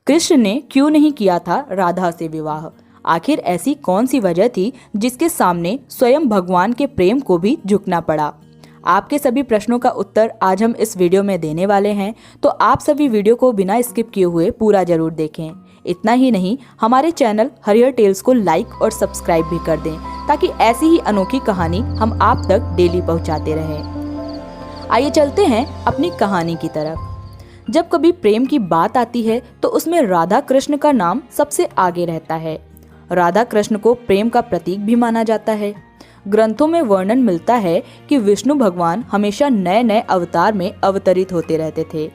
कृष्ण ने क्यों नहीं किया था राधा से विवाह? आखिर ऐसी कौन सी वजह थी जिसके सामने स्वयं भगवान के प्रेम को भी झुकना पड़ा? आपके सभी प्रश्नों का उत्तर आज हम इस वीडियो में देने वाले हैं, तो आप सभी वीडियो को बिना स्किप किए हुए पूरा जरूर देखें। इतना ही नहीं, हमारे चैनल हरियर टेल्स को लाइक और सब्सक्राइब भी कर दें ताकि ऐसी ही अनोखी कहानी हम आप तक डेली पहुंचाते रहें। आइए चलते हैं अपनी कहानी की तरफ। जब कभी प्रेम की बात आती है तो उसमें राधा कृष्ण का नाम सबसे आगे रहता है। राधा कृष्ण को प्रेम का प्रतीक भी माना जाता है। ग्रंथों में वर्णन मिलता है कि विष्णु भगवान हमेशा नए नए अवतार में अवतरित होते रहते थे।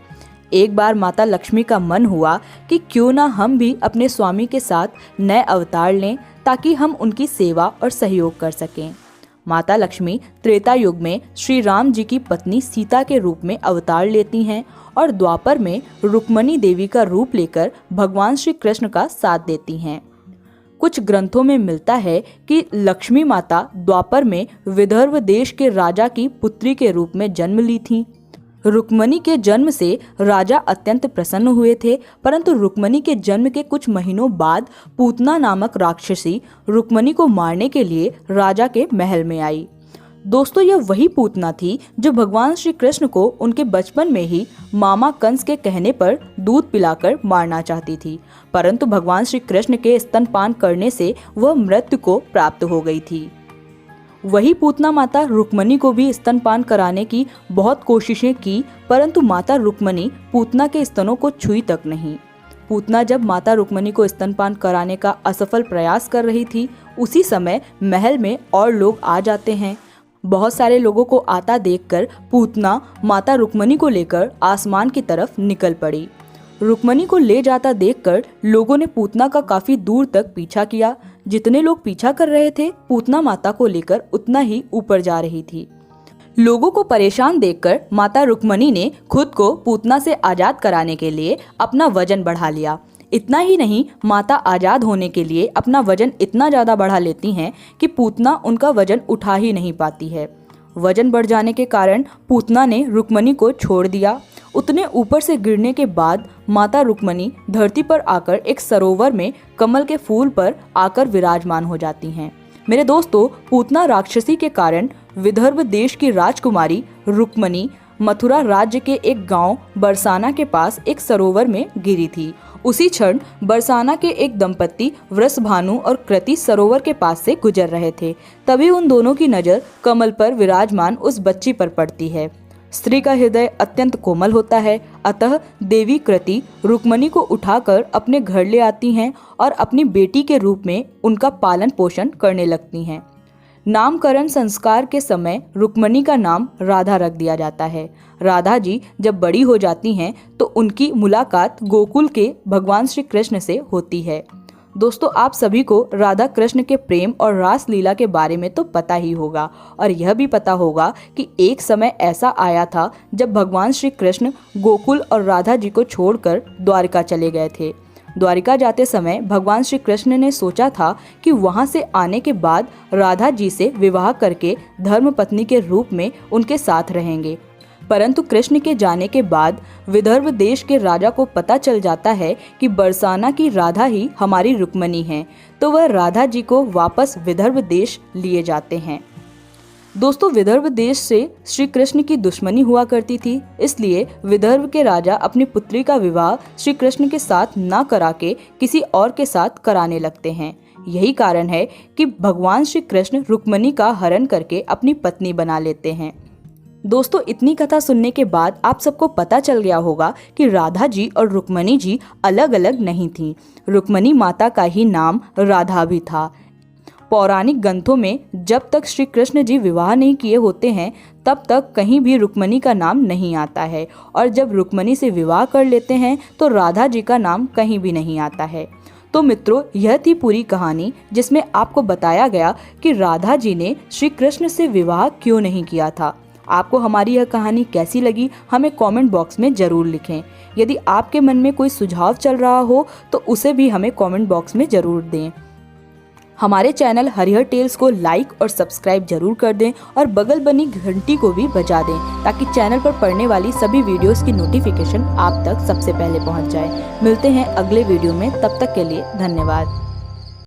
एक बार माता लक्ष्मी का मन हुआ कि क्यों ना हम भी अपने स्वामी के साथ नए अवतार लें ताकि हम उनकी सेवा और सहयोग कर सकें। माता लक्ष्मी त्रेता युग में श्री राम जी की पत्नी सीता के रूप में अवतार लेती हैं और द्वापर में रुक्मणी देवी का रूप लेकर भगवान श्री कृष्ण का साथ देती हैं। कुछ ग्रंथों में मिलता है कि लक्ष्मी माता द्वापर में विदर्भ देश के राजा की पुत्री के रूप में जन्म ली थीं। रुक्मणी के जन्म से राजा अत्यंत प्रसन्न हुए थे, परंतु रुक्मणी के जन्म के कुछ महीनों बाद पूतना नामक राक्षसी रुक्मणी को मारने के लिए राजा के महल में आई। दोस्तों, यह वही पूतना थी जो भगवान श्री कृष्ण को उनके बचपन में ही मामा कंस के कहने पर दूध पिलाकर मारना चाहती थी, परंतु भगवान श्री कृष्ण के स्तनपान करने से वह मृत्यु को प्राप्त हो गई थी। वही पूतना माता रुक्मणी को भी स्तनपान कराने की बहुत कोशिशें की, परंतु माता रुक्मणी पूतना के स्तनों को छुई तक नहीं। पूतना जब माता रुक्मणी को स्तनपान कराने का असफल प्रयास कर रही थी, उसी समय महल में और लोग आ जाते हैं। बहुत सारे लोगों को आता देखकर पूतना माता रुक्मणी को लेकर आसमान की तरफ निकल पड़ी। रुक्मणी को ले जाता देखकर लोगों ने पूतना का काफी दूर तक पीछा किया। जितने लोग पीछा कर रहे थे, पूतना माता को लेकर उतना ही ऊपर जा रही थी। लोगों को परेशान देखकर माता रुक्मणी ने खुद को पूतना से आजाद कराने के लिए अपना वजन बढ़ा लिया। इतना ही नहीं, माता आजाद होने के लिए अपना वजन इतना ज्यादा बढ़ा लेती हैं कि पूतना उनका वजन उठा ही नहीं पाती है। वजन बढ़ जाने के कारण पूतना ने रुक्मणी को छोड़ दिया। उतने ऊपर से गिरने के बाद माता रुक्मणी धरती पर आकर एक सरोवर में कमल के फूल पर आकर विराजमान हो जाती हैं। मेरे दोस्तों, पूतना राक्षसी के कारण विदर्भ देश की राजकुमारी रुक्मणी मथुरा राज्य के एक गांव बरसाना के पास एक सरोवर में गिरी थी। उसी क्षण बरसाना के एक दंपत्ति वृषभानु और कृति सरोवर के पास से गुजर रहे थे। तभी उन दोनों की नजर कमल पर विराजमान उस बच्ची पर पड़ती है। स्त्री का हृदय अत्यंत कोमल होता है, अतः देवी कृति रुक्मणी को उठाकर अपने घर ले आती हैं और अपनी बेटी के रूप में उनका पालन पोषण करने लगती हैं। नामकरण संस्कार के समय रुक्मणी का नाम राधा रख दिया जाता है। राधा जी जब बड़ी हो जाती हैं तो उनकी मुलाकात गोकुल के भगवान श्री कृष्ण से होती है। दोस्तों, आप सभी को राधा कृष्ण के प्रेम और रास लीला के बारे में तो पता ही होगा, और यह भी पता होगा कि एक समय ऐसा आया था जब भगवान श्री कृष्ण गोकुल और राधा जी को छोड़कर द्वारिका चले गए थे। द्वारिका जाते समय भगवान श्री कृष्ण ने सोचा था कि वहां से आने के बाद राधा जी से विवाह करके धर्मपत्नी के रूप में उनके साथ रहेंगे, परंतु कृष्ण के जाने के बाद विदर्भ देश के राजा को पता चल जाता है कि बरसाना की राधा ही हमारी रुक्मणी है, तो वह राधा जी को वापस विदर्भ देश लिए जाते हैं। दोस्तों, विदर्भ देश से श्री कृष्ण की दुश्मनी हुआ करती थी, इसलिए विदर्भ के राजा अपनी पुत्री का विवाह श्री कृष्ण के साथ न करा के किसी और के साथ कराने लगते हैं। यही कारण है कि भगवान श्री कृष्ण रुक्मणी का हरण करके अपनी पत्नी बना लेते हैं। दोस्तों, इतनी कथा सुनने के बाद आप सबको पता चल गया होगा कि राधा जी और रुक्मणी जी अलग अलग नहीं थीं। रुक्मणी माता का ही नाम राधा भी था। पौराणिक ग्रंथों में जब तक श्री कृष्ण जी विवाह नहीं किए होते हैं तब तक कहीं भी रुक्मणी का नाम नहीं आता है, और जब रुक्मणी से विवाह कर लेते हैं तो राधा जी का नाम कहीं भी नहीं आता है। तो मित्रों, यह थी पूरी कहानी जिसमें आपको बताया गया कि राधा जी ने श्री कृष्ण से विवाह क्यों नहीं किया था। आपको हमारी यह कहानी कैसी लगी, हमें कमेंट बॉक्स में ज़रूर लिखें। यदि आपके मन में कोई सुझाव चल रहा हो तो उसे भी हमें कमेंट बॉक्स में ज़रूर दें। हमारे चैनल हरिहर टेल्स को लाइक और सब्सक्राइब जरूर कर दें और बगल बनी घंटी को भी बजा दें ताकि चैनल पर पड़ने वाली सभी वीडियोस की नोटिफिकेशन आप तक सबसे पहले पहुंच जाए। मिलते हैं अगले वीडियो में, तब तक के लिए धन्यवाद।